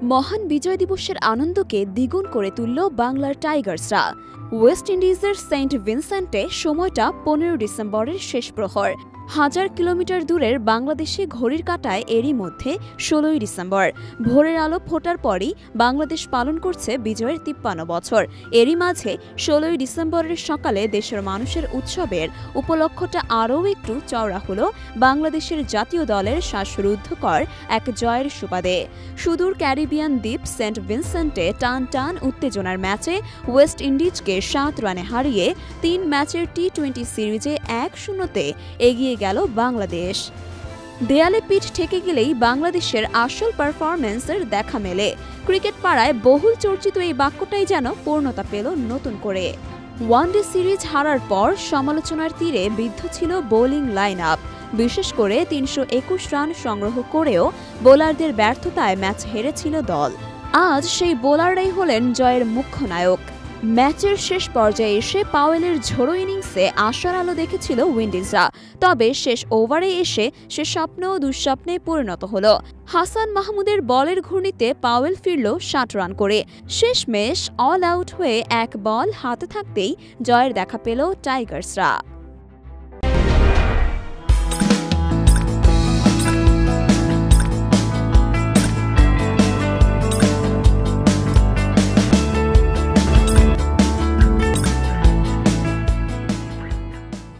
মহান বিজয় দিবসের আনন্দকে দ্বিগুণ করে তুলল বাংলার টাইগার্সরা। ওয়েস্ট ইন্ডিজের সেন্ট ভিনসেন্টে সময়টা 15 ডিসেম্বরের শেষ প্রহর। 1000 কিলোমিটার দূরের বাংলাদেশে ঘড়ির কাঁটায় এরই মধ্যে 16 ডিসেম্বর। ভোরের আলো ফোটার পরই বাংলাদেশ পালন করছে বিজয়ের 53 বছর। এরই মাঝে 16 ডিসেম্বরের সকালে দেশের মানুষের উৎসবের উপলক্ষটা আরও একটু চওড়া হল বাংলাদেশের জাতীয় দলের শ্বাসরুদ্ধকর এক জয়ের সুবাদে। সুদূর ক্যারিবিয়ান দ্বীপ সেন্ট ভিনসেন্টে টান টান উত্তেজনার ম্যাচে ওয়েস্ট ইন্ডিজকে 7 রানে হারিয়ে 3 ম্যাচের টি-20 সিরিজে 1-0-তে এগিয়ে গেল বাংলাদেশ। দেয়ালে পিঠ ঠেকে গেলেই বাংলাদেশের আসল পারফরম্যান্সের দেখা মেলে। ক্রিকেট পাড়ায় বহুল চর্চিত এই বাক্যটাই যেন পূর্ণতা পেল নতুন করে। ওয়ানডে সিরিজ হারার পর সমালোচনার তীরে বিদ্ধ ছিল বোলিং লাইন আপ। বিশেষ করে 321 রান সংগ্রহ করেও বোলারদের ব্যর্থতায় ম্যাচ হেরেছিল দল। আজ সেই বোলাররাই হলেন জয়ের মুখ্য নায়ক। ম্যাচের শেষ পর্যায়ে এসে পাওয়েলের ঝোড়ো ইনিংসে আশার আলো দেখেছিল উইন্ডিজরা। তবে শেষ ওভারে এসে সে স্বপ্ন দুঃস্বপ্নে পরিণত হল। হাসান মাহমুদের বলের ঘূর্ণিতে পাওয়েল ফিরল 60 রান করে। শেষমেশ অল আউট হয়ে এক বল হাতে থাকতেই জয়ের দেখা পেল টাইগার্সরা।